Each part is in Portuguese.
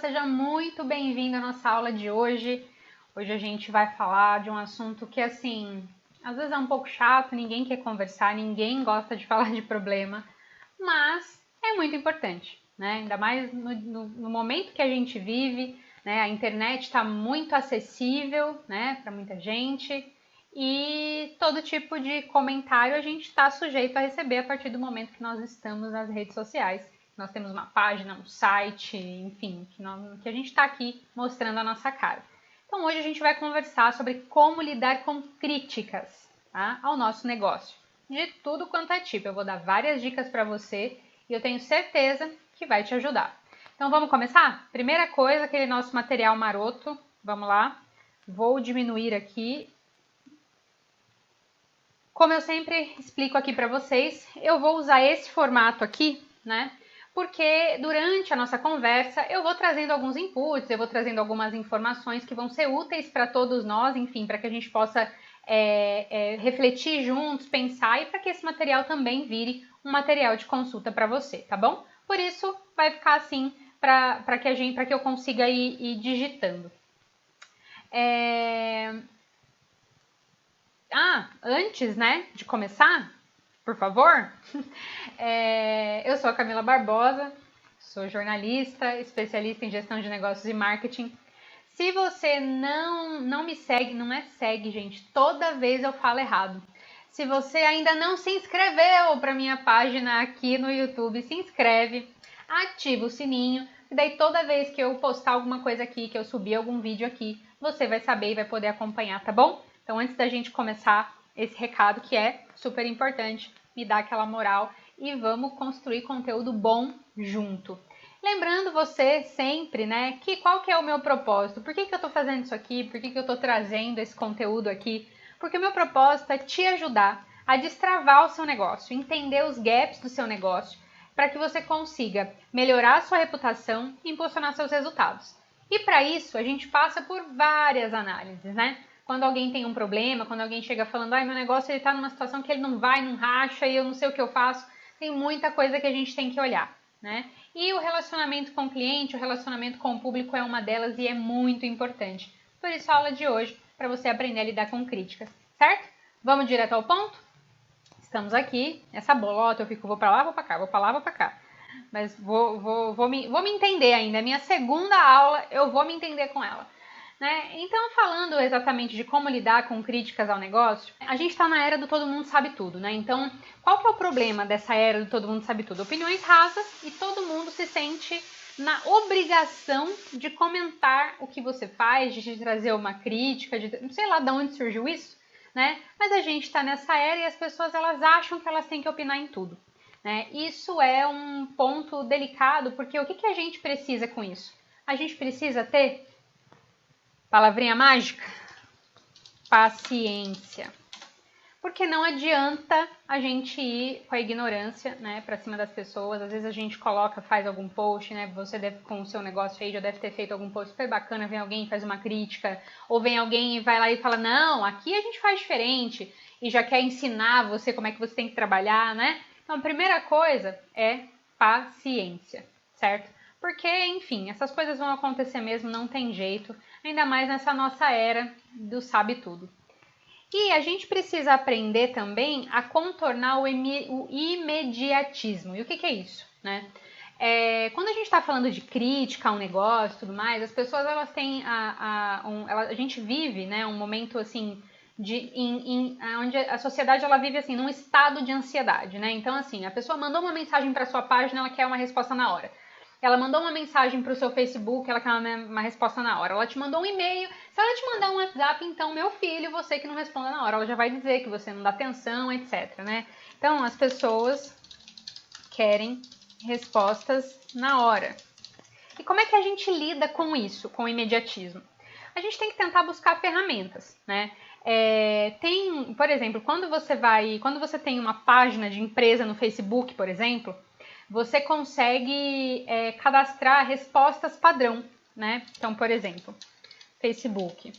seja muito bem-vindo à nossa aula de hoje. Hoje a gente vai falar de um assunto que, assim, às vezes é um pouco chato, ninguém quer conversar, ninguém gosta de falar de problema, mas é muito importante, né? Ainda mais no momento que a gente vive, né? A internet está muito acessível, né, para muita gente e todo tipo de comentário a gente está sujeito a receber a partir do momento que nós estamos nas redes sociais. Nós temos uma página, um site, enfim, que a gente está aqui mostrando a nossa cara. Então hoje a gente vai conversar sobre como lidar com críticas, tá, ao nosso negócio. De tudo quanto é tipo. Eu vou dar várias dicas para você e eu tenho certeza que vai te ajudar. Então vamos começar? Primeira coisa, aquele nosso material maroto. Vamos lá. Vou diminuir aqui. Como eu sempre explico aqui para vocês, eu vou usar esse formato aqui, né? Porque durante a nossa conversa eu vou trazendo alguns inputs, eu vou trazendo algumas informações que vão ser úteis para todos nós, enfim, para que a gente possa refletir juntos, pensar e para que esse material também vire um material de consulta para você, tá bom? Por isso vai ficar assim para que eu consiga ir digitando. Antes, né, de começar, por favor, eu sou a Camila Barbosa, sou jornalista, especialista em gestão de negócios e marketing. Se você não me segue, não é segue, gente, toda vez eu falo errado. Se você ainda não se inscreveu para minha página aqui no YouTube, se inscreve, ativa o sininho, e daí toda vez que eu postar alguma coisa aqui, que eu subir algum vídeo aqui, você vai saber e vai poder acompanhar, tá bom? Então, antes da gente começar esse recado que é super importante, me dá aquela moral e vamos construir conteúdo bom junto. Lembrando você sempre, né, que qual que é o meu propósito? Por que eu tô fazendo isso aqui? Por que eu tô trazendo esse conteúdo aqui? Porque o meu propósito é te ajudar a destravar o seu negócio, entender os gaps do seu negócio, para que você consiga melhorar a sua reputação e impulsionar seus resultados. E para isso, a gente passa por várias análises, né? Quando alguém tem um problema, quando alguém chega falando, meu negócio ele tá numa situação que ele não vai, não racha e eu não sei o que eu faço, tem muita coisa que a gente tem que olhar, né? E o relacionamento com o cliente, o relacionamento com o público é uma delas e é muito importante. Por isso a aula de hoje, para você aprender a lidar com críticas, certo? Vamos direto ao ponto? Estamos aqui, essa bolota, vou pra lá, vou pra cá, vou pra lá, vou pra cá. Mas vou me entender ainda, é minha segunda aula, eu vou me entender com ela. Né? Então, falando exatamente de como lidar com críticas ao negócio, a gente está na era do todo mundo sabe tudo, né? Então, qual que é o problema dessa era do todo mundo sabe tudo? Opiniões rasas e todo mundo se sente na obrigação de comentar o que você faz, de trazer uma crítica, não sei lá de onde surgiu isso, né? Mas a gente está nessa era e as pessoas elas acham que elas têm que opinar em tudo. Né? Isso é um ponto delicado, porque o que a gente precisa com isso? A gente precisa ter palavrinha mágica? Paciência. Porque não adianta a gente ir com a ignorância, né, pra cima das pessoas. Às vezes a gente faz algum post, né, você deve, com o seu negócio aí, já deve ter feito algum post super bacana, vem alguém e faz uma crítica, ou vem alguém e vai lá e fala, não, aqui a gente faz diferente, e já quer ensinar você como é que você tem que trabalhar, né? Então a primeira coisa é paciência, certo? Porque, enfim, essas coisas vão acontecer mesmo, não tem jeito, ainda mais nessa nossa era do sabe tudo. E a gente precisa aprender também a contornar o imediatismo. E o que é isso, né? Quando a gente está falando de crítica a um negócio e tudo mais, as pessoas elas têm a gente vive, né, um momento assim onde a sociedade ela vive assim num estado de ansiedade, né? Então assim, a pessoa mandou uma mensagem para sua página, ela quer uma resposta na hora. Ela mandou uma mensagem para o seu Facebook, ela quer uma resposta na hora. Ela te mandou um e-mail. Se ela te mandar um WhatsApp, então, meu filho, você que não responde na hora, ela já vai dizer que você não dá atenção, etc, né? Então, as pessoas querem respostas na hora. E como é que a gente lida com isso, com o imediatismo? A gente tem que tentar buscar ferramentas, né? Por exemplo, quando você tem uma página de empresa no Facebook, por exemplo, você consegue cadastrar respostas padrão, né? Então, por exemplo, Facebook.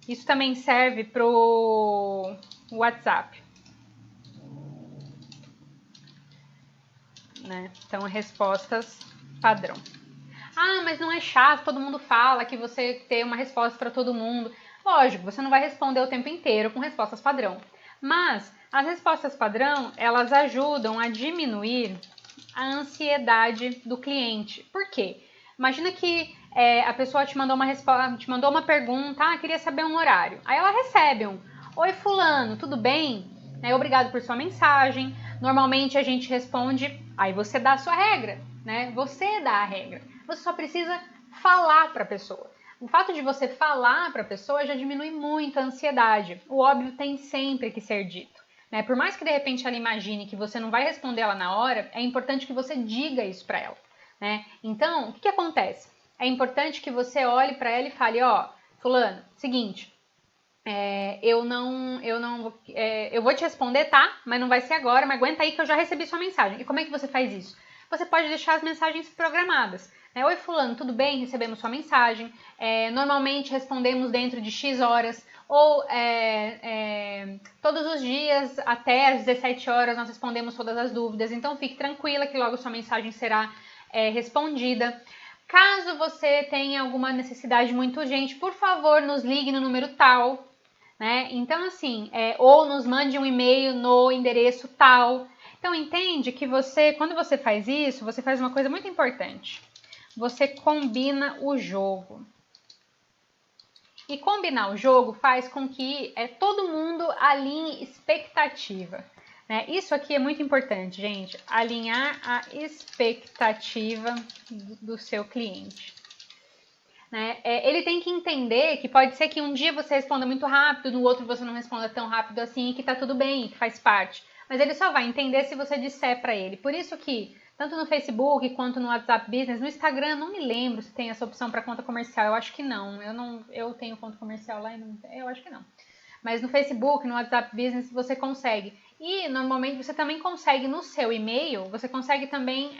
Isso também serve para o WhatsApp. Né? Então, respostas padrão. Ah, mas não é chato, todo mundo fala que você tem uma resposta para todo mundo. Lógico, você não vai responder o tempo inteiro com respostas padrão. Mas as respostas padrão, elas ajudam a diminuir a ansiedade do cliente. Por quê? Imagina que a pessoa te mandou te mandou uma pergunta, queria saber um horário. Aí ela recebe oi fulano, tudo bem? Obrigado por sua mensagem. Normalmente a gente responde, aí você dá a sua regra, né? Você dá a regra. Você só precisa falar para a pessoa. O fato de você falar para a pessoa já diminui muito a ansiedade. O óbvio tem sempre que ser dito. Por mais que de repente ela imagine que você não vai responder ela na hora, é importante que você diga isso para ela. Então, o que acontece? É importante que você olhe para ela e fale, fulano, seguinte, eu vou te responder, tá? Mas não vai ser agora, mas aguenta aí que eu já recebi sua mensagem. E como é que você faz isso? Você pode deixar as mensagens programadas. Oi fulano, tudo bem? Recebemos sua mensagem. Normalmente respondemos dentro de X horas. Ou todos os dias, até às 17 horas, nós respondemos todas as dúvidas. Então fique tranquila que logo sua mensagem será respondida. Caso você tenha alguma necessidade muito urgente, por favor, nos ligue no número tal. Então, assim, ou nos mande um e-mail no endereço tal. Então, entende que quando você faz isso, você faz uma coisa muito importante. Você combina o jogo. E combinar o jogo faz com que todo mundo alinhe expectativa. Isso aqui é muito importante, gente. Alinhar a expectativa do seu cliente. Ele tem que entender que pode ser que um dia você responda muito rápido, no outro você não responda tão rápido assim, que tá tudo bem, que faz parte. Mas ele só vai entender se você disser para ele. Por isso que, tanto no Facebook quanto no WhatsApp Business, no Instagram, não me lembro se tem essa opção para conta comercial. Eu acho que não. Eu tenho conta comercial lá e não. Eu acho que não. Mas no Facebook, no WhatsApp Business, você consegue. E normalmente você também consegue no seu e-mail, você consegue também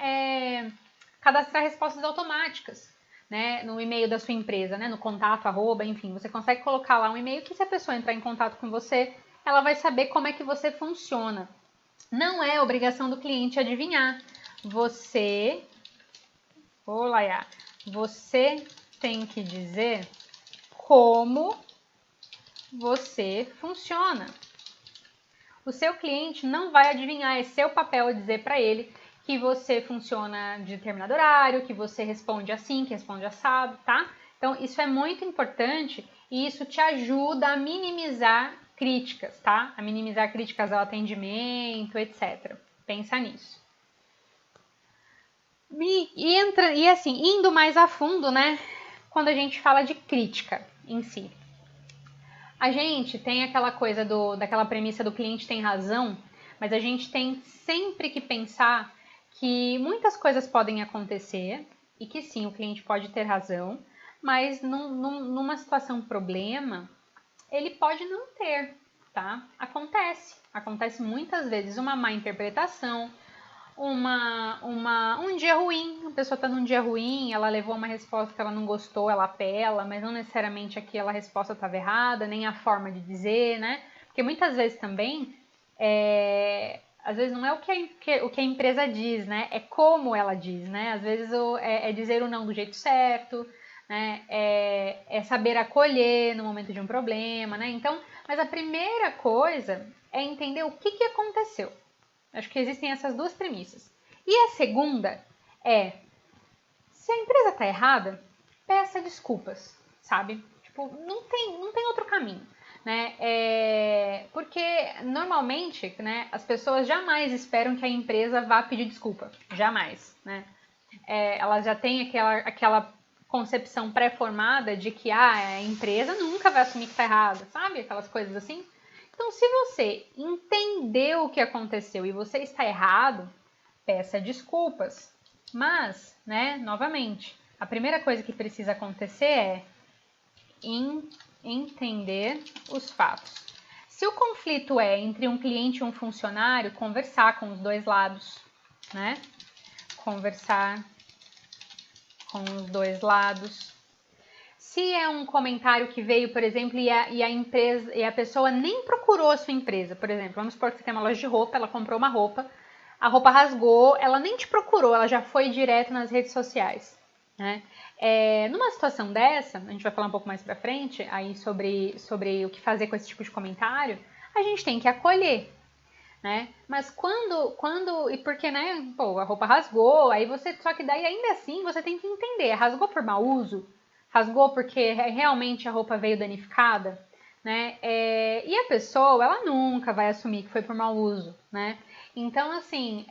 cadastrar respostas automáticas. No e-mail da sua empresa, no contato, enfim, você consegue colocar lá um e-mail que se a pessoa entrar em contato com você, ela vai saber como é que você funciona. Não é obrigação do cliente adivinhar. Você tem que dizer como você funciona. O seu cliente não vai adivinhar, é seu papel dizer para ele que você funciona de determinado horário, que você responde assim, que responde assado, tá? Então, isso é muito importante e isso te ajuda a minimizar críticas, tá? A minimizar críticas ao atendimento, etc. Pensa nisso. E assim, indo mais a fundo, quando a gente fala de crítica em si. A gente tem aquela coisa daquela premissa do cliente tem razão, mas a gente tem sempre que pensar que muitas coisas podem acontecer e que sim, o cliente pode ter razão, mas numa situação problema, ele pode não ter, tá? Acontece muitas vezes uma má interpretação, um dia ruim, a pessoa tá num dia ruim, ela levou uma resposta que ela não gostou, ela apela, mas não necessariamente aquela resposta estava errada, nem a forma de dizer, Porque muitas vezes também, às vezes não é o que a empresa diz, é como ela diz, Às vezes é dizer o não do jeito certo, é saber acolher no momento de um problema, Então, mas a primeira coisa é entender o que aconteceu. Acho que existem essas duas premissas. E a segunda é, se a empresa está errada, peça desculpas, sabe? Tipo, não tem outro caminho, porque normalmente, as pessoas jamais esperam que a empresa vá pedir desculpa, jamais, elas já têm aquela concepção pré-formada de que a empresa nunca vai assumir que está errada, sabe? Aquelas coisas assim. Então, se você entendeu o que aconteceu e você está errado, peça desculpas. Mas, novamente, a primeira coisa que precisa acontecer é entender os fatos. Se o conflito é entre um cliente e um funcionário, conversar com os dois lados, Conversar com os dois lados. Se é um comentário que veio, por exemplo, e a pessoa nem procurou a sua empresa, por exemplo, vamos supor que você tem uma loja de roupa, ela comprou uma roupa, a roupa rasgou, ela nem te procurou, ela já foi direto nas redes sociais. né? Numa situação dessa, a gente vai falar um pouco mais pra frente aí sobre o que fazer com esse tipo de comentário, a gente tem que acolher, né? Mas e porque, né, pô, a roupa rasgou, aí só que daí ainda assim você tem que entender, rasgou por mau uso? Rasgou porque realmente a roupa veio danificada, né? E a pessoa, ela nunca vai assumir que foi por mau uso, né? Então, assim,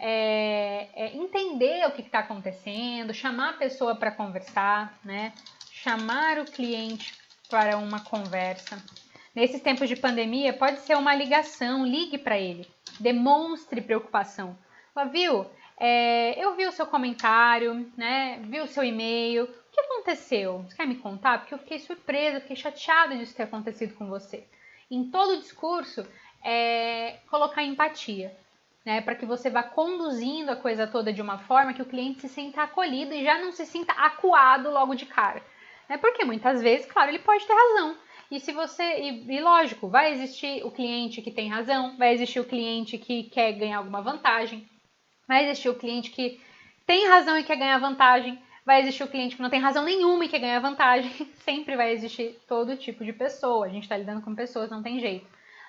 entender o que está acontecendo, chamar a pessoa para conversar, né? Chamar o cliente para uma conversa. Nesses tempos de pandemia, pode ser uma ligação, ligue para ele, demonstre preocupação. Fala, viu? Eu vi o seu comentário, né? Vi o seu e-mail. O que aconteceu? Você quer me contar? Porque eu fiquei surpresa, fiquei chateada disso ter acontecido com você. Em todo o discurso, colocar empatia, né? Para que você vá conduzindo a coisa toda de uma forma que o cliente se sinta acolhido e já não se sinta acuado logo de cara. Né? Porque muitas vezes, claro, ele pode ter razão. E se e lógico, vai existir o cliente que tem razão, vai existir o cliente que quer ganhar alguma vantagem, vai existir o cliente que tem razão e quer ganhar vantagem, vai existir o cliente que não tem razão nenhuma e quer ganhar vantagem. Sempre vai existir todo tipo de pessoa. A gente está lidando com pessoas, não tem jeito.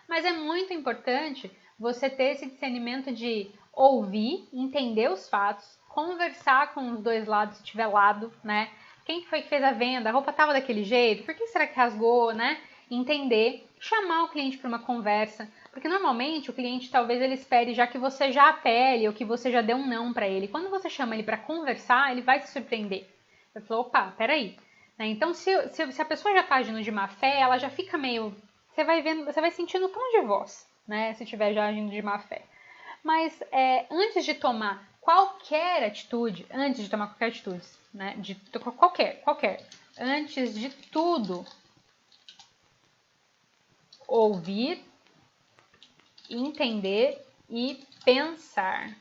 Mas é muito importante você ter esse discernimento de ouvir, entender os fatos, conversar com os dois lados, se tiver lado, né? Quem foi que fez a venda? A roupa estava daquele jeito? Por que será que rasgou, né? Entender, chamar o cliente para uma conversa, porque normalmente o cliente talvez ele espere já que você já apele ou que você já deu um não para ele. Quando você chama ele para conversar, ele vai se surpreender. Ele falou, opa, peraí. Né? Então, se a pessoa já está agindo de má fé, ela já fica meio... Você vai sentindo o tom de voz, né? Se estiver já agindo de má fé. Mas antes de tomar qualquer atitude, né? Qualquer. Antes de tudo, ouvir, entender e pensar.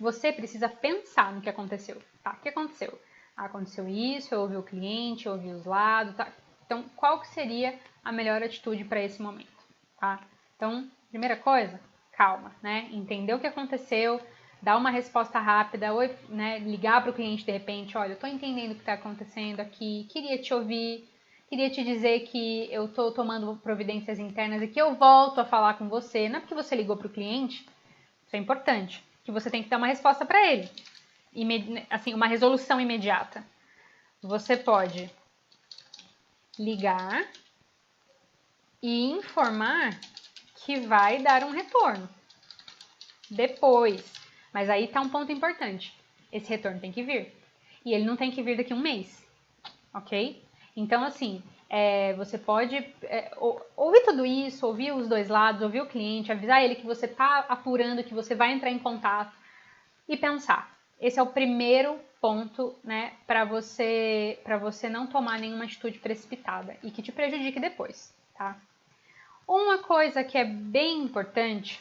Você precisa pensar no que aconteceu. Tá? O que aconteceu? Aconteceu isso, eu ouvi o cliente, eu ouvi os lados, tá? Então, qual que seria a melhor atitude para esse momento? Tá? Então, primeira coisa, calma, né? Entender o que aconteceu, dar uma resposta rápida, ou, né, ligar para o cliente de repente, olha, eu estou entendendo o que está acontecendo aqui, queria te ouvir, queria te dizer que eu estou tomando providências internas e que eu volto a falar com você. Não é porque você ligou para o cliente, isso é importante, que você tem que dar uma resposta para ele. Assim, uma resolução imediata. Você pode ligar e informar que vai dar um retorno depois. Mas aí tá um ponto importante. Esse retorno tem que vir. E ele não tem que vir daqui a um mês. Ok? Então, assim, você pode ouvir tudo isso, ouvir os dois lados, ouvir o cliente, avisar ele que você tá apurando, que você vai entrar em contato e pensar. Esse é o primeiro ponto, né, para você não tomar nenhuma atitude precipitada e que te prejudique depois, tá? Uma coisa que é bem importante,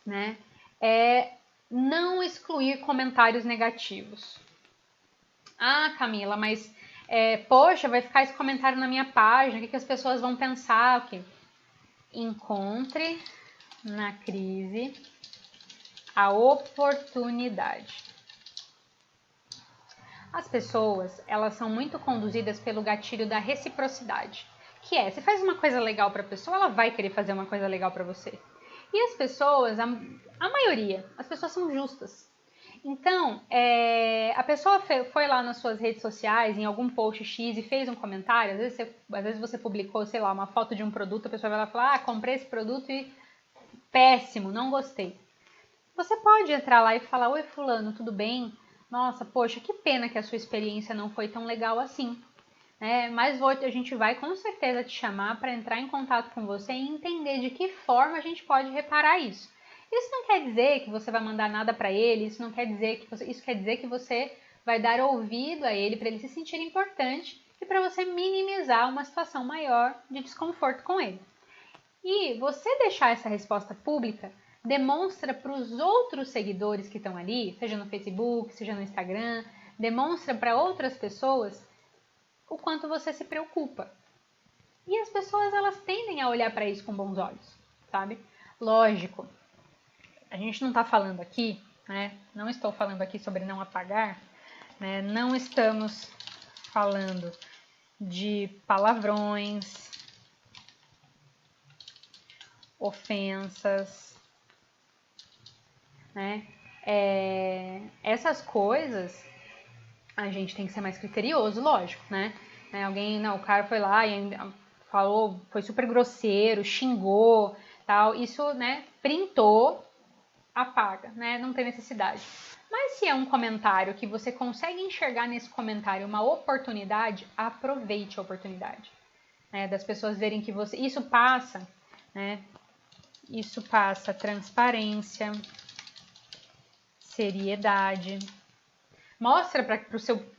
né, é não excluir comentários negativos. Ah, Camila, mas poxa, vai ficar esse comentário na minha página, o que as pessoas vão pensar? Okay. Encontre na crise a oportunidade. As pessoas, elas são muito conduzidas pelo gatilho da reciprocidade, que você faz uma coisa legal para a pessoa, ela vai querer fazer uma coisa legal para você. E as pessoas, a maioria, as pessoas são justas. Então, a pessoa foi lá nas suas redes sociais, em algum post X e fez um comentário, às vezes você publicou, sei lá, uma foto de um produto, a pessoa vai lá falar, comprei esse produto e péssimo, não gostei. Você pode entrar lá e falar, oi fulano, tudo bem? Nossa, poxa, que pena que a sua experiência não foi tão legal assim. Mas a gente vai com certeza te chamar para entrar em contato com você e entender de que forma a gente pode reparar isso. Isso não quer dizer que você vai mandar nada para ele, isso quer dizer que você vai dar ouvido a ele para ele se sentir importante e para você minimizar uma situação maior de desconforto com ele. E você deixar essa resposta pública demonstra para os outros seguidores que estão ali, seja no Facebook, seja no Instagram, demonstra para outras pessoas o quanto você se preocupa. E as pessoas, elas tendem a olhar para isso com bons olhos, sabe? Lógico, a gente não está falando aqui, né? Não estou falando aqui sobre não apagar, né? Não estamos falando de palavrões, ofensas, né? Essas coisas a gente tem que ser mais criterioso, lógico, né? O cara foi lá e falou, foi super grosseiro, xingou, tal. Isso, né? Printou, apaga, né? Não tem necessidade. Mas se é um comentário que você consegue enxergar nesse comentário uma oportunidade, aproveite a oportunidade, né? Das pessoas verem que você... Isso passa, né? Isso passa transparência, seriedade. Mostra para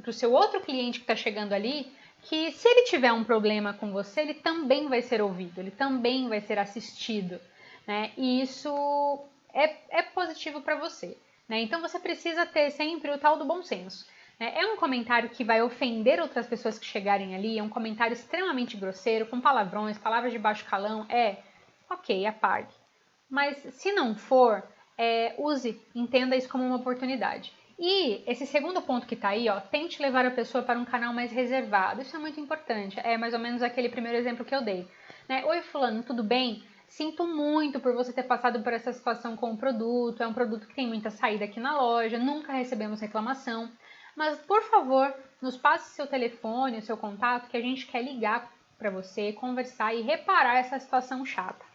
o seu outro cliente que está chegando ali que se ele tiver um problema com você, ele também vai ser ouvido, ele também vai ser assistido, né? E isso é positivo para você, né? Então você precisa ter sempre o tal do bom senso. É um comentário que vai ofender outras pessoas que chegarem ali, é um comentário extremamente grosseiro, com palavrões, palavras de baixo calão, ok, apague. Mas se não for, use, entenda isso como uma oportunidade. E esse segundo ponto que tá aí, tente levar a pessoa para um canal mais reservado. Isso é muito importante. É mais ou menos aquele primeiro exemplo que eu dei, né? Oi, fulano, tudo bem? Sinto muito por você ter passado por essa situação com o produto. É um produto que tem muita saída aqui na loja, nunca recebemos reclamação. Mas, por favor, nos passe seu telefone, o seu contato, que a gente quer ligar para você, conversar e reparar essa situação chata,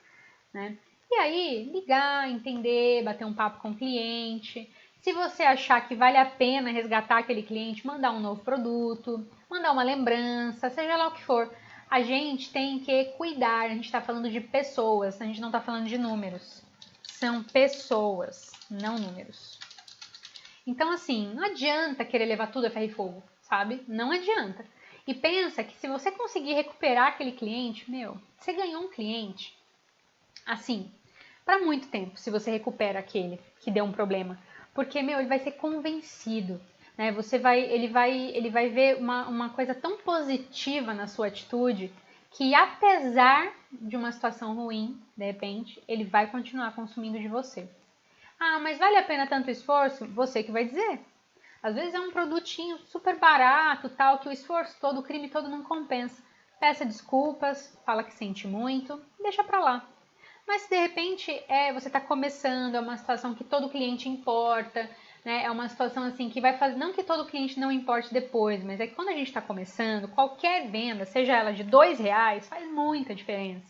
né? E aí, ligar, entender, bater um papo com o cliente. Se você achar que vale a pena resgatar aquele cliente, mandar um novo produto, mandar uma lembrança, seja lá o que for. A gente tem que cuidar, a gente está falando de pessoas, a gente não está falando de números. São pessoas, não números. Então, assim, não adianta querer levar tudo a ferro e fogo, sabe? Não adianta. E pensa que se você conseguir recuperar aquele cliente, você ganhou um cliente, assim, para muito tempo, se você recupera aquele que deu um problema. Porque, ele vai ser convencido, né? Ele vai ver uma coisa tão positiva na sua atitude que, apesar de uma situação ruim, de repente, ele vai continuar consumindo de você. Ah, mas vale a pena tanto esforço? Você que vai dizer. Às vezes é um produtinho super barato, tal, que o esforço todo, o crime todo não compensa. Peça desculpas, fala que sente muito, deixa pra lá. Mas se de repente você está começando, é uma situação que todo cliente importa, né? É uma situação assim que vai fazer, não que todo cliente não importe depois, mas é que quando a gente está começando, qualquer venda, seja ela de R$2, faz muita diferença.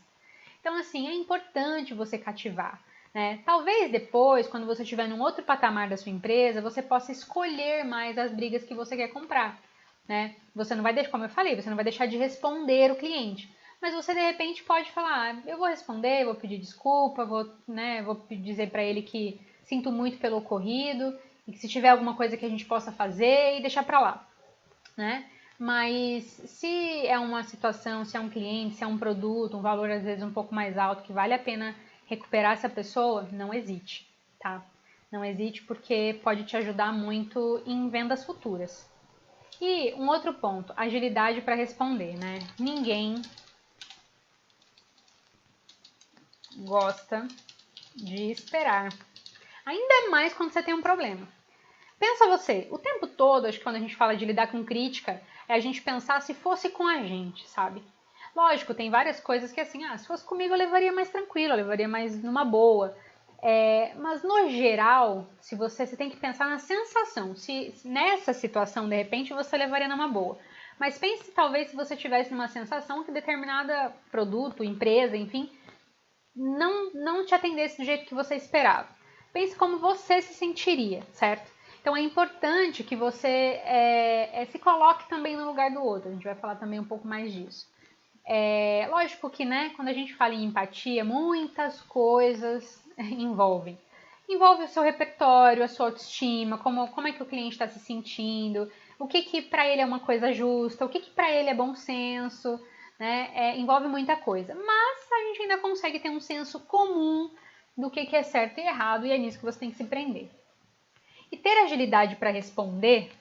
Então assim, é importante você cativar, né? Talvez depois, quando você estiver num outro patamar da sua empresa, você possa escolher mais as brigas que você quer comprar, né? Você não vai deixar, como eu falei, você não vai deixar de responder o cliente. Mas você, de repente, pode falar, eu vou responder, vou pedir desculpa, vou dizer para ele que sinto muito pelo ocorrido e que se tiver alguma coisa que a gente possa fazer e deixar para lá, né? Mas se é uma situação, se é um cliente, se é um produto, um valor às vezes um pouco mais alto que vale a pena recuperar essa pessoa, não hesite, tá? Não hesite porque pode te ajudar muito em vendas futuras. E um outro ponto, agilidade para responder, né? Ninguém gosta de esperar. Ainda mais quando você tem um problema. Pensa você, o tempo todo, acho que quando a gente fala de lidar com crítica, é a gente pensar se fosse com a gente, sabe? Lógico, tem várias coisas que assim, se fosse comigo eu levaria mais tranquilo, eu levaria mais numa boa. Mas no geral, você tem que pensar na sensação. Se nessa situação, de repente, você levaria numa boa. Mas pense talvez se você tivesse numa sensação que determinada produto, empresa, enfim, não te atendesse do jeito que você esperava. Pense como você se sentiria, certo? Então é importante que você se coloque também no lugar do outro. A gente vai falar também um pouco mais disso. Lógico que, né, quando a gente fala em empatia, muitas coisas envolvem. Envolve o seu repertório, a sua autoestima, como é que o cliente está se sentindo, o que para ele é uma coisa justa, o que para ele é bom senso, né? Envolve muita coisa. Mas a gente ainda consegue ter um senso comum do que é certo e errado, e é nisso que você tem que se prender. E ter agilidade para responder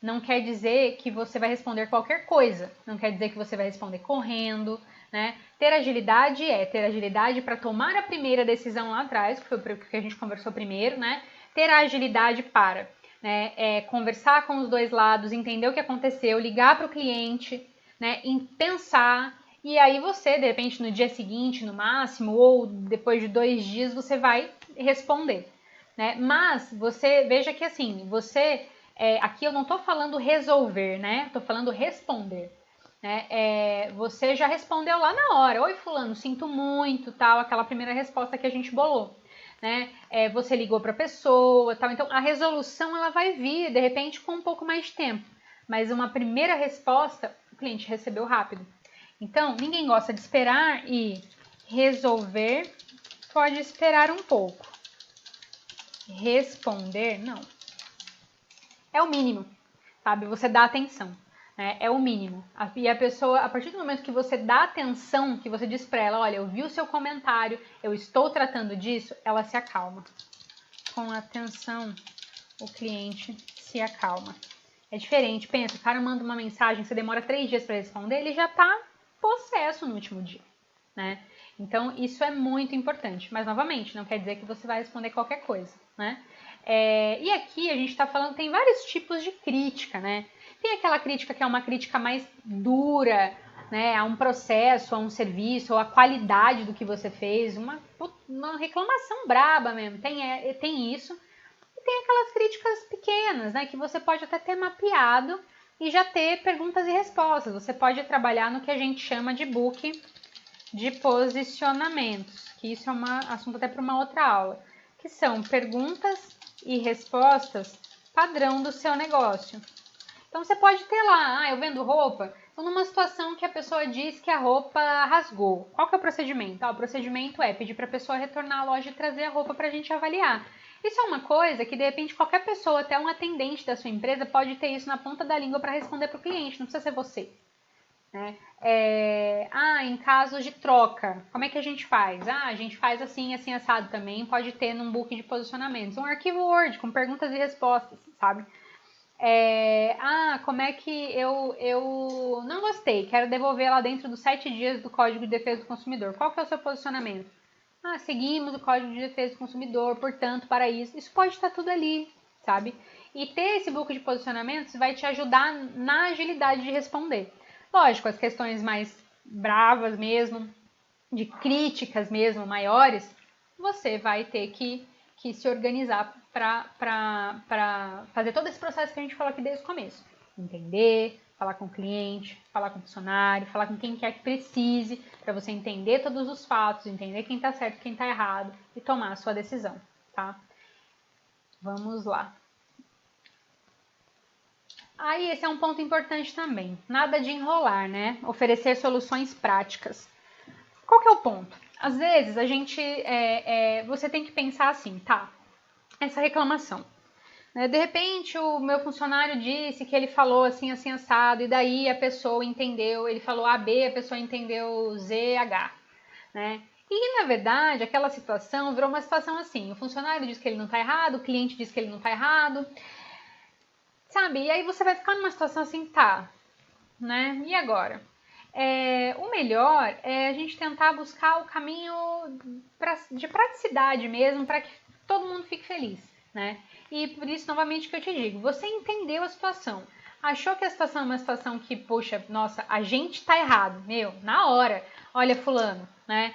não quer dizer que você vai responder qualquer coisa, não quer dizer que você vai responder correndo, né? Ter agilidade para tomar a primeira decisão lá atrás, que foi o que a gente conversou primeiro, né? Ter a agilidade para né? Conversar com os dois lados, entender o que aconteceu, ligar para o cliente, né? Pensar, e aí você, de repente, no dia seguinte, no máximo, ou depois de 2 dias, você vai responder, né? Mas você veja que assim, você aqui eu não estou falando resolver, né? Estou falando responder. Né? Você já respondeu lá na hora. Oi, fulano, sinto muito, tal, aquela primeira resposta que a gente bolou. Né? Você ligou para a pessoa, tal. Então, a resolução ela vai vir, de repente, com um pouco mais de tempo. Mas uma primeira resposta, o cliente recebeu rápido. Então, ninguém gosta de esperar e resolver pode esperar um pouco. Responder, não. É o mínimo, sabe? Você dá atenção. É o mínimo. E a pessoa, a partir do momento que você dá atenção, que você diz para ela, olha, eu vi o seu comentário, eu estou tratando disso, ela se acalma. Com atenção, o cliente se acalma. É diferente, pensa, o cara manda uma mensagem, você demora 3 dias para responder, ele já está possesso no último dia, né? Então, isso é muito importante. Mas, novamente, não quer dizer que você vai responder qualquer coisa, né? E aqui a gente está falando, tem vários tipos de crítica, né? Tem aquela crítica que é uma crítica mais dura, né? A um processo, a um serviço, ou a qualidade do que você fez, uma reclamação braba mesmo. Tem isso. E tem aquelas críticas pequenas, né? Que você pode até ter mapeado e já ter perguntas e respostas. Você pode trabalhar no que a gente chama de book de posicionamentos, que isso é um assunto até para uma outra aula, que são perguntas e respostas padrão do seu negócio. Então você pode ter lá, eu vendo roupa, então numa situação que a pessoa diz que a roupa rasgou. Qual que é o procedimento? O procedimento é pedir para a pessoa retornar à loja e trazer a roupa para a gente avaliar. Isso é uma coisa que de repente qualquer pessoa, até um atendente da sua empresa, pode ter isso na ponta da língua para responder para o cliente, não precisa ser você. Né? Em casos de troca, como é que a gente faz? A gente faz assim, assim, assado também, pode ter num book de posicionamentos, um arquivo Word com perguntas e respostas, sabe? Como é que eu não gostei, quero devolver lá dentro dos 7 dias do Código de Defesa do Consumidor. Qual que é o seu posicionamento? Seguimos o Código de Defesa do Consumidor, portanto, para isso pode estar tudo ali, sabe? E ter esse book de posicionamentos vai te ajudar na agilidade de responder. Lógico, as questões mais bravas mesmo, de críticas mesmo maiores, você vai ter que se organizar para fazer todo esse processo que a gente falou aqui desde o começo. Entender, falar com o cliente, falar com o funcionário, falar com quem quer que precise, para você entender todos os fatos, entender quem está certo e quem está errado e tomar a sua decisão, tá? Vamos lá. Aí esse é um ponto importante também. Nada de enrolar, né? Oferecer soluções práticas. Qual que é o ponto? Às vezes a gente, você tem que pensar assim, tá? Essa reclamação. Né? De repente o meu funcionário disse que ele falou assim, assim, assado, e daí a pessoa entendeu, ele falou AB, a pessoa entendeu ZH, né? E na verdade aquela situação virou uma situação assim, o funcionário diz que ele não tá errado, o cliente diz que ele não tá errado, sabe? E aí você vai ficar numa situação assim, tá, né? E agora? O melhor é a gente tentar buscar o caminho de praticidade mesmo, para que todo mundo fique feliz, né? E por isso, novamente, que eu te digo, você entendeu a situação, achou que a situação é uma situação que, poxa, nossa, a gente tá errado, na hora, olha fulano, né?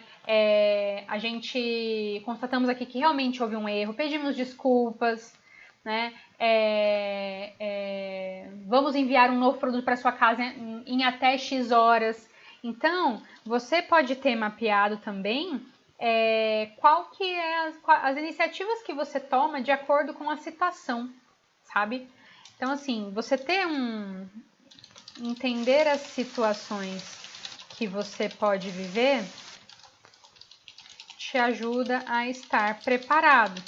A gente constatamos aqui que realmente houve um erro, pedimos desculpas, né? Vamos enviar um novo produto para sua casa em até X horas. Então, você pode ter mapeado também qual que é as iniciativas que você toma de acordo com a situação, sabe? Então, assim, você ter entender as situações que você pode viver te ajuda a estar preparado.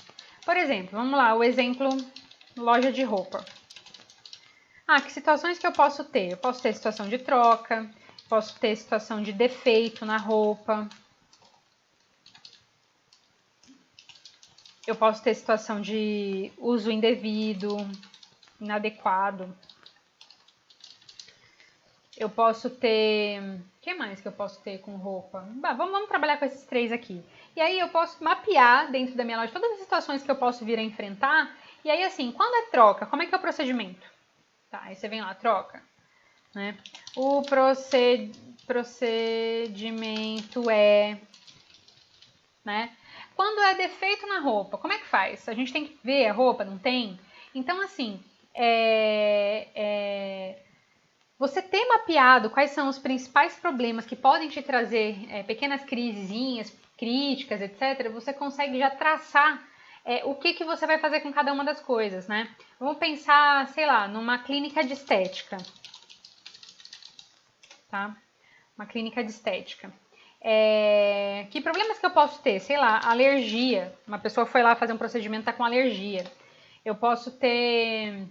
Por exemplo, vamos lá, o exemplo loja de roupa. Que situações que eu posso ter? Eu posso ter situação de troca, posso ter situação de defeito na roupa, eu posso ter situação de uso indevido, inadequado. Eu posso ter... O que mais que eu posso ter com roupa? Bah, vamos trabalhar com esses 3 aqui. E aí eu posso mapear dentro da minha loja todas as situações que eu posso vir a enfrentar. E aí, assim, quando é troca, como é que é o procedimento? Tá, aí você vem lá, troca. Né? O procedimento é... Né? Quando é defeito na roupa, como é que faz? A gente tem que ver a roupa, não tem? Então, assim, você ter mapeado quais são os principais problemas que podem te trazer pequenas crisezinhas, críticas, etc., você consegue já traçar o que você vai fazer com cada uma das coisas, né? Vamos pensar, sei lá, numa clínica de estética, tá? Uma clínica de estética. Que problemas que eu posso ter? Sei lá, alergia. Uma pessoa foi lá fazer um procedimento, tá com alergia. Eu posso ter...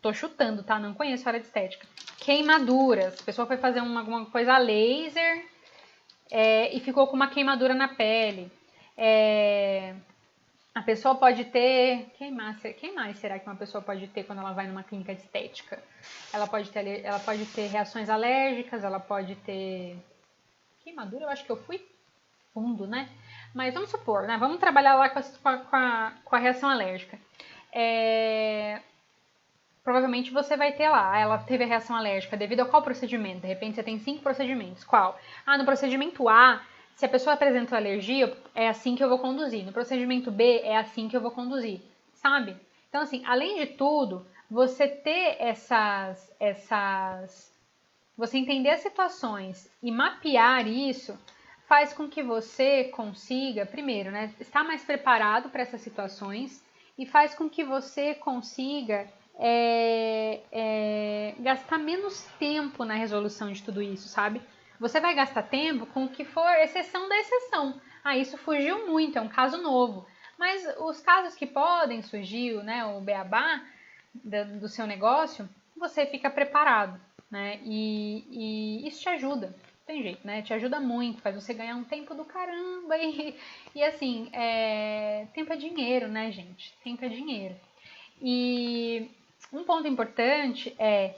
Tô chutando, tá? Não conheço a área de estética. Queimaduras. A pessoa foi fazer alguma coisa a laser e ficou com uma queimadura na pele. A pessoa pode ter... Quem mais será que uma pessoa pode ter quando ela vai numa clínica de estética? Ela pode ter reações alérgicas, ela pode ter... Queimadura, eu acho que eu fui fundo, né? Mas vamos supor, né? Vamos trabalhar lá com a reação alérgica. Provavelmente você vai ter lá, ela teve a reação alérgica devido a qual procedimento? De repente você tem 5 procedimentos. Qual? No procedimento A, se a pessoa apresenta alergia, é assim que eu vou conduzir. No procedimento B, é assim que eu vou conduzir. Sabe? Então, assim, além de tudo, você ter você entender as situações e mapear isso faz com que você consiga, primeiro, né, estar mais preparado para essas situações e faz com que você consiga gastar menos tempo na resolução de tudo isso, sabe? Você vai gastar tempo com o que for exceção da exceção. Isso fugiu muito, é um caso novo. Mas os casos que podem surgir, né, o beabá do seu negócio, você fica preparado, né? E isso te ajuda, tem jeito, né? Te ajuda muito, faz você ganhar um tempo do caramba. E assim, tempo é dinheiro, né, gente? Tempo é dinheiro. E um ponto importante é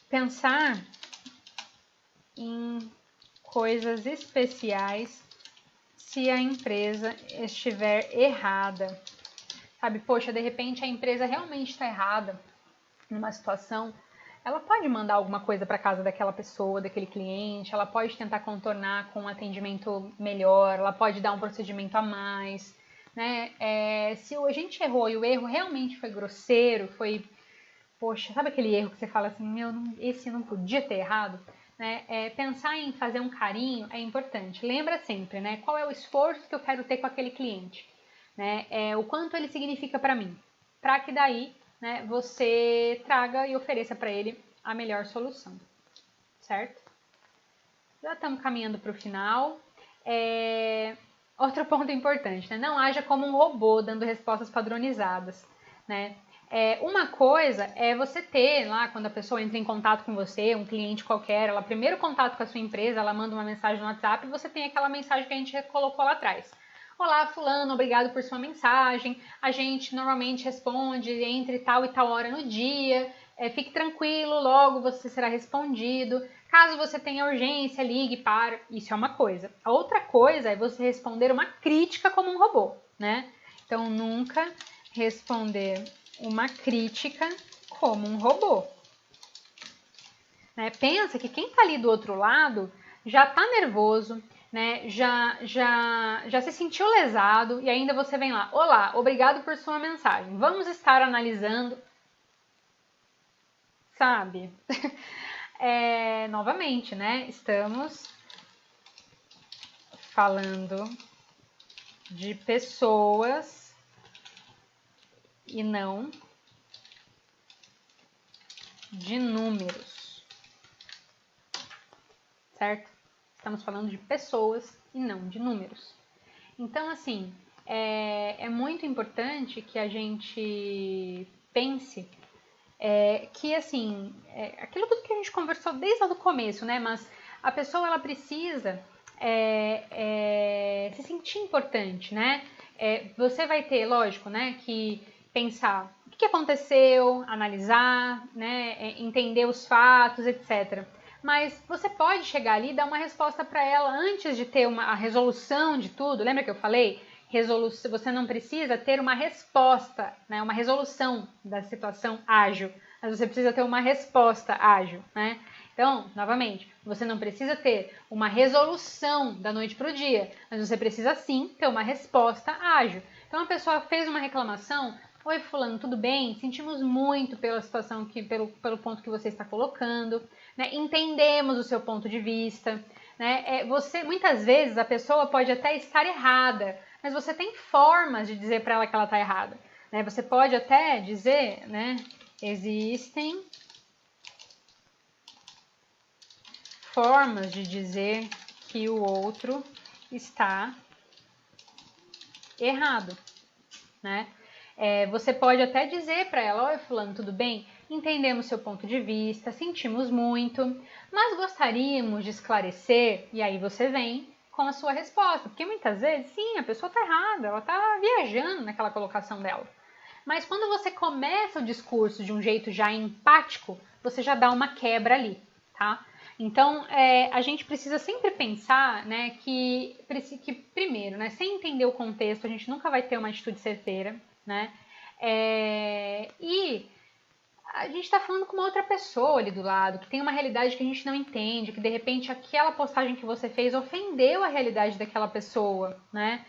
pensar em coisas especiais se a empresa estiver errada. Sabe, poxa, de repente a empresa realmente está errada numa situação, ela pode mandar alguma coisa para casa daquela pessoa, daquele cliente, ela pode tentar contornar com um atendimento melhor, ela pode dar um procedimento a mais, né? Se a gente errou e o erro realmente foi grosseiro, poxa, sabe aquele erro que você fala assim, esse não podia ter errado? Né? Pensar em fazer um carinho é importante. Lembra sempre, né? Qual é o esforço que eu quero ter com aquele cliente? Né? O quanto ele significa para mim, para que daí, né, você traga e ofereça para ele a melhor solução, certo? Já estamos caminhando para o final. Outro ponto importante, né? Não haja como um robô dando respostas padronizadas, né? Uma coisa é você ter lá, quando a pessoa entra em contato com você, um cliente qualquer, ela primeiro contato com a sua empresa, ela manda uma mensagem no WhatsApp e você tem aquela mensagem que a gente colocou lá atrás. Olá, fulano, obrigado por sua mensagem. A gente normalmente responde entre tal e tal hora no dia. Fique tranquilo, logo você será respondido. Caso você tenha urgência, ligue para... Isso é uma coisa. A outra coisa é você responder uma crítica como um robô, né? Então, nunca responder uma crítica como um robô. Né? Pensa que quem está ali do outro lado já está nervoso, né? Já se sentiu lesado e ainda você vem lá, olá, obrigado por sua mensagem, vamos estar analisando, sabe? Novamente, né? Estamos falando de pessoas e não de números, certo? Estamos falando de pessoas e não de números. Então, assim, é muito importante que a gente pense que, assim, aquilo tudo que a gente conversou desde o começo, né? Mas a pessoa, ela precisa se sentir importante, né? Você vai ter, lógico, né, que pensar o que aconteceu, analisar, né, entender os fatos, etc. Mas você pode chegar ali e dar uma resposta para ela antes de ter a resolução de tudo. Lembra que eu falei? Você não precisa ter uma resposta, né, uma resolução da situação ágil, mas você precisa ter uma resposta ágil, né? Então, novamente, você não precisa ter uma resolução da noite para o dia, mas você precisa sim ter uma resposta ágil. Então, a pessoa fez uma reclamação: oi, fulano, tudo bem? Sentimos muito pela situação, pelo ponto que você está colocando, né? Entendemos o seu ponto de vista, né? Muitas vezes a pessoa pode até estar errada, mas você tem formas de dizer para ela que ela está errada, né? Você pode até dizer, né? Existem formas de dizer que o outro está errado, né? Você pode até dizer para ela: oi, fulano, tudo bem? Entendemos seu ponto de vista, sentimos muito, mas gostaríamos de esclarecer. E aí você vem com a sua resposta, porque muitas vezes, sim, a pessoa está errada, ela está viajando naquela colocação dela. Mas quando você começa o discurso de um jeito já empático, você já dá uma quebra ali, tá? Então, a gente precisa sempre pensar, né, que primeiro, né, sem entender o contexto, a gente nunca vai ter uma atitude certeira, né? E a gente está falando com uma outra pessoa ali do lado, que tem uma realidade que a gente não entende, que de repente aquela postagem que você fez ofendeu a realidade daquela pessoa, né?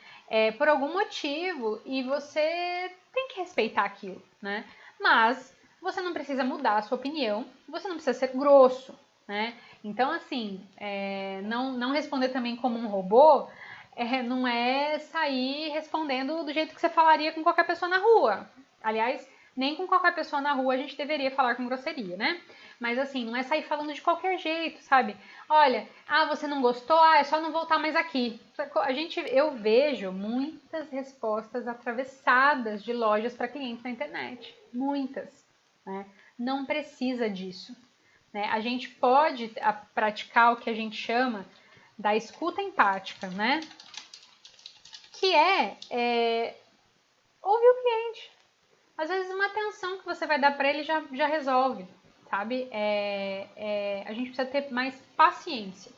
Por algum motivo, e você tem que respeitar aquilo, né? Mas você não precisa mudar a sua opinião, você não precisa ser grosso, né? Então, assim, não responder também como um robô não é sair respondendo do jeito que você falaria com qualquer pessoa na rua. Aliás, nem com qualquer pessoa na rua a gente deveria falar com grosseria, né? Mas assim, não é sair falando de qualquer jeito, sabe? Olha, você não gostou? É só não voltar mais aqui. Eu vejo muitas respostas atravessadas de lojas para clientes na internet. Muitas, né? Não precisa disso, né? A gente pode praticar o que a gente chama da escuta empática, né? Que ouvir o cliente. Às vezes uma atenção que você vai dar para ele já resolve, sabe? A gente precisa ter mais paciência,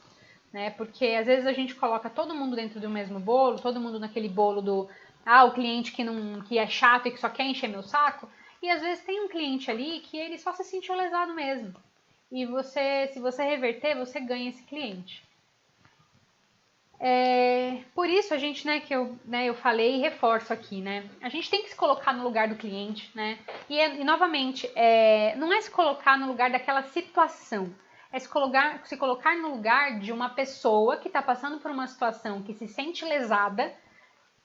né? Porque às vezes a gente coloca todo mundo dentro do mesmo bolo, todo mundo naquele bolo do o cliente que é chato e que só quer encher meu saco, e às vezes tem um cliente ali que ele só se sentiu lesado mesmo. E se você reverter, você ganha esse cliente. Por isso a gente, eu falei e reforço aqui, né? A gente tem que se colocar no lugar do cliente, né? E novamente, não é se colocar no lugar daquela situação, é se colocar no lugar de uma pessoa que está passando por uma situação que se sente lesada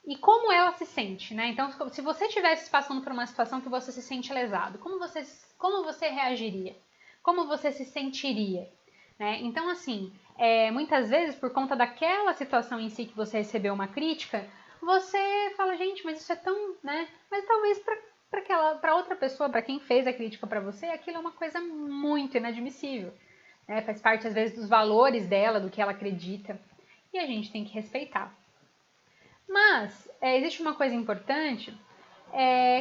e como ela se sente, né? Então, se você estivesse passando por uma situação que você se sente lesado, como você reagiria? Como você se sentiria? Né? Então, assim, muitas vezes, por conta daquela situação em si que você recebeu uma crítica, você fala: gente, mas isso é tão, né? Mas talvez para outra pessoa, para quem fez a crítica para você, aquilo é uma coisa muito inadmissível, né? Faz parte, às vezes, dos valores dela, do que ela acredita, e a gente tem que respeitar. Mas existe uma coisa importante,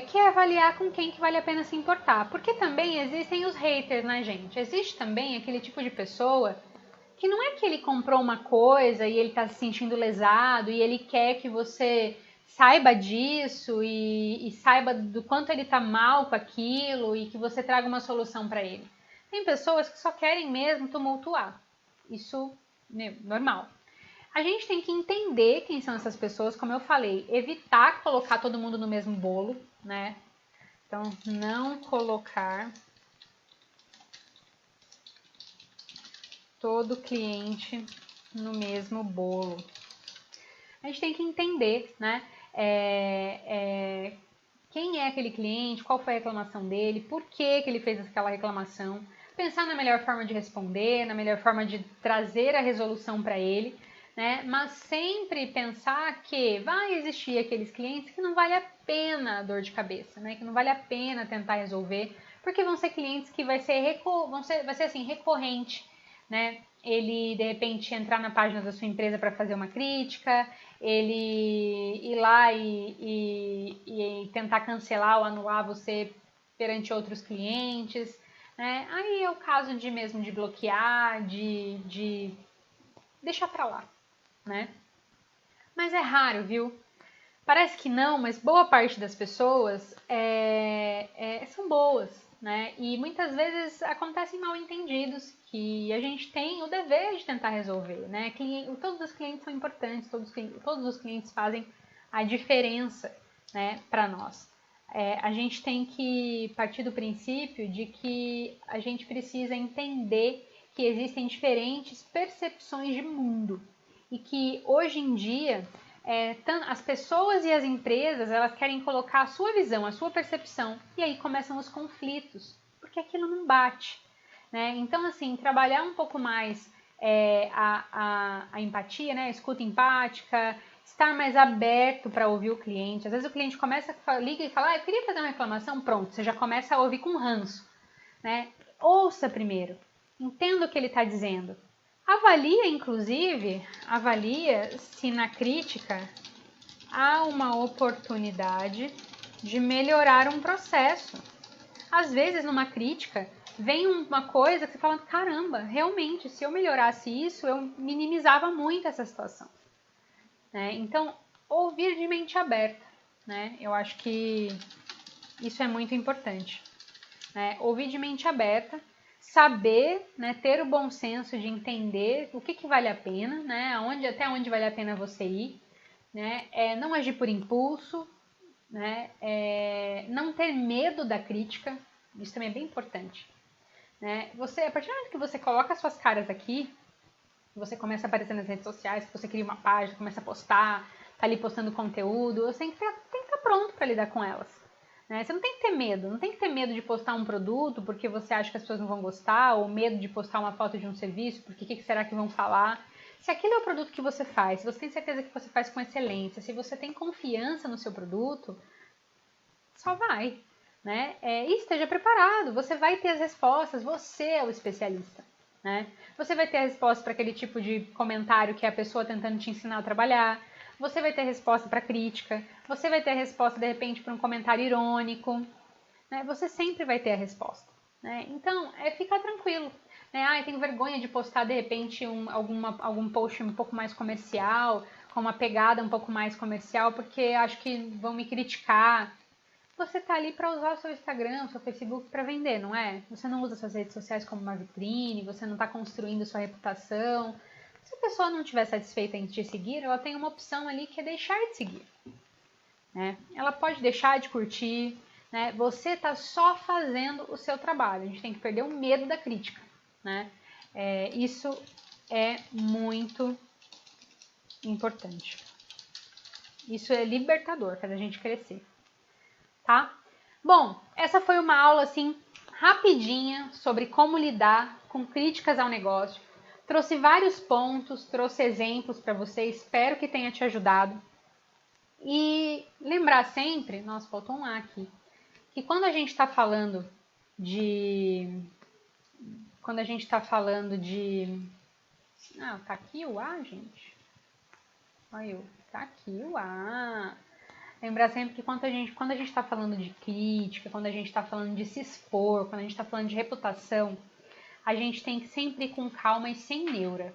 que é avaliar com quem que vale a pena se importar. Porque também existem os haters, né, gente? Existe também aquele tipo de pessoa que não é que ele comprou uma coisa e ele tá se sentindo lesado e ele quer que você saiba disso e saiba do quanto ele tá mal com aquilo e que você traga uma solução para ele. Tem pessoas que só querem mesmo tumultuar. Isso, normal. A gente tem que entender quem são essas pessoas, como eu falei, evitar colocar todo mundo no mesmo bolo, né? Então, não colocar todo cliente no mesmo bolo. A gente tem que entender, né? Quem é aquele cliente, qual foi a reclamação dele, por que ele fez aquela reclamação, pensar na melhor forma de responder, na melhor forma de trazer a resolução para ele, né? Mas sempre pensar que vai existir aqueles clientes que não vale a pena a dor de cabeça, né? Que não vale a pena tentar resolver, porque vão ser clientes que vai ser assim, recorrente, né? Ele, de repente, entrar na página da sua empresa para fazer uma crítica, ele ir lá e tentar cancelar ou anular você perante outros clientes, né? Aí é o caso de bloquear, de deixar pra lá, né? Mas é raro, viu? Parece que não, mas boa parte das pessoas são boas, né? E muitas vezes acontecem mal entendidos que a gente tem o dever de tentar resolver, né? Todos os clientes são importantes, todos os clientes fazem a diferença, né, para nós. A gente tem que partir do princípio de que a gente precisa entender que existem diferentes percepções de mundo e que hoje em dia as pessoas e as empresas elas querem colocar a sua visão, a sua percepção e aí começam os conflitos porque aquilo não bate, né? Então assim, trabalhar um pouco mais a empatia, né? A escuta empática, estar mais aberto para ouvir o cliente. Às vezes o cliente liga e fala, eu queria fazer uma reclamação, pronto, você já começa a ouvir com ranço, né? Ouça primeiro, entenda o que ele está dizendo. Avalia se na crítica há uma oportunidade de melhorar um processo. Às vezes numa crítica vem uma coisa que você fala, caramba, realmente, se eu melhorasse isso, eu minimizava muito essa situação. Né? Então, ouvir de mente aberta, né? Eu acho que isso é muito importante. Né? Ouvir de mente aberta, saber, né, ter o bom senso de entender o que vale a pena, né? Até onde vale a pena você ir, né? Não agir por impulso, né? Não ter medo da crítica, isso também é bem importante. Né? A partir do momento que você coloca as suas caras aqui, você começa a aparecer nas redes sociais, que você cria uma página, começa a postar, tá ali postando conteúdo, você tem que estar pronto para lidar com elas. Né? Você não tem que ter medo, não tem que ter medo de postar um produto porque você acha que as pessoas não vão gostar, ou medo de postar uma foto de um serviço, porque o que será que vão falar? Se aquele é o produto que você faz, se você tem certeza que você faz com excelência, se você tem confiança no seu produto, só vai. Né? E esteja preparado, você vai ter as respostas, você é o especialista. Né? Você vai ter a resposta para aquele tipo de comentário que é a pessoa tentando te ensinar a trabalhar, você vai ter a resposta para crítica, você vai ter a resposta de repente para um comentário irônico, né? Você sempre vai ter a resposta. Né? Então, ficar tranquilo. Né? Eu tenho vergonha de postar de repente algum post um pouco mais comercial, com uma pegada um pouco mais comercial, porque acho que vão me criticar. Você tá ali para usar o seu Instagram, o seu Facebook para vender, não é? Você não usa suas redes sociais como uma vitrine, você não está construindo sua reputação. Se a pessoa não estiver satisfeita em te seguir, ela tem uma opção ali que é deixar de seguir. Né? Ela pode deixar de curtir, né? Você está só fazendo o seu trabalho. A gente tem que perder o medo da crítica. Né? Isso é muito importante. Isso é libertador, faz a gente crescer. Tá? Bom, essa foi uma aula assim rapidinha sobre como lidar com críticas ao negócio. Trouxe vários pontos, trouxe exemplos para você, espero que tenha te ajudado. E lembrar sempre, nossa, faltou um A aqui, que quando a gente está falando de... Ah, tá aqui o A, gente? Olha, tá aqui o A. Lembrar sempre que quando a gente está falando de crítica, quando a gente está falando de se expor, quando a gente está falando de reputação, a gente tem que sempre ir com calma e sem neura,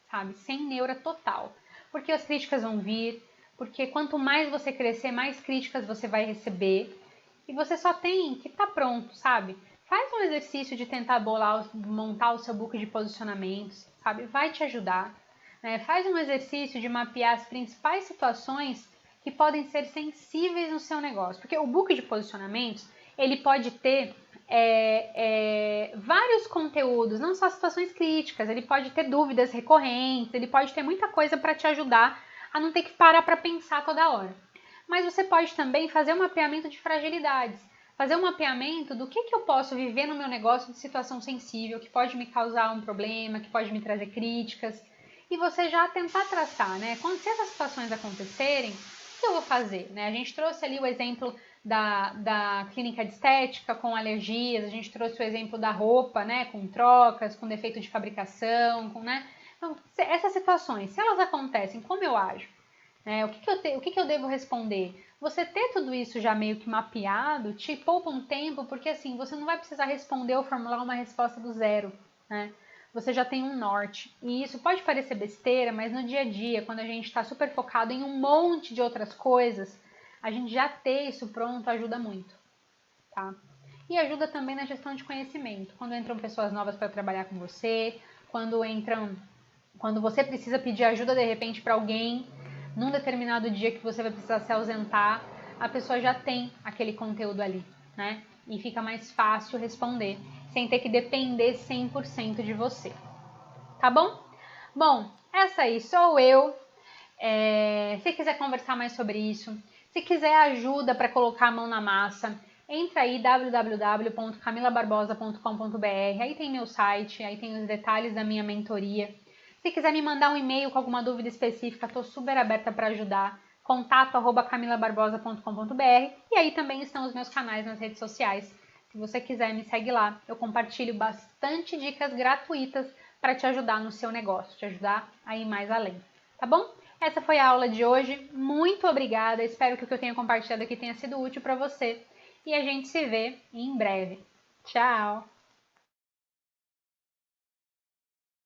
sabe? Sem neura total. Porque as críticas vão vir, porque quanto mais você crescer, mais críticas você vai receber. E você só tem que estar pronto, sabe? Faz um exercício de tentar montar o seu book de posicionamentos, sabe? Vai te ajudar. Né? Faz um exercício de mapear as principais situações que podem ser sensíveis no seu negócio. Porque o book de posicionamentos, ele pode ter vários conteúdos, não só situações críticas, ele pode ter dúvidas recorrentes, ele pode ter muita coisa para te ajudar a não ter que parar para pensar toda hora. Mas você pode também fazer um mapeamento de fragilidades, fazer um mapeamento do que eu posso viver no meu negócio de situação sensível, que pode me causar um problema, que pode me trazer críticas, e você já tentar traçar, né? Quando essas situações acontecerem, o que eu vou fazer? Né? A gente trouxe ali o exemplo da clínica de estética com alergias, a gente trouxe o exemplo da roupa, né? Com trocas, com defeito de fabricação, né? Então, essas situações, se elas acontecem, como eu ajo? né? O que que eu devo responder? Você ter tudo isso já meio que mapeado te poupa um tempo, porque assim, você não vai precisar responder ou formular uma resposta do zero, né? Você já tem um norte. E isso pode parecer besteira, mas no dia a dia, quando a gente está super focado em um monte de outras coisas, a gente já ter isso pronto ajuda muito, tá? E ajuda também na gestão de conhecimento. Quando entram pessoas novas para trabalhar com você, quando você precisa pedir ajuda de repente para alguém, num determinado dia que você vai precisar se ausentar, a pessoa já tem aquele conteúdo ali, né? E fica mais fácil responder, sem ter que depender 100% de você. Tá bom? Bom, essa aí sou eu. Se quiser conversar mais sobre isso, se quiser ajuda para colocar a mão na massa, entra aí www.camilabarbosa.com.br, aí tem meu site, aí tem os detalhes da minha mentoria. Se quiser me mandar um e-mail com alguma dúvida específica, estou super aberta para ajudar. contato@camilabarbosa.com.br, e aí também estão os meus canais nas redes sociais. Se você quiser, me segue lá. Eu compartilho bastante dicas gratuitas para te ajudar no seu negócio, te ajudar a ir mais além. Tá bom? Essa foi a aula de hoje. Muito obrigada. Espero que o que eu tenha compartilhado aqui tenha sido útil para você. E a gente se vê em breve. Tchau!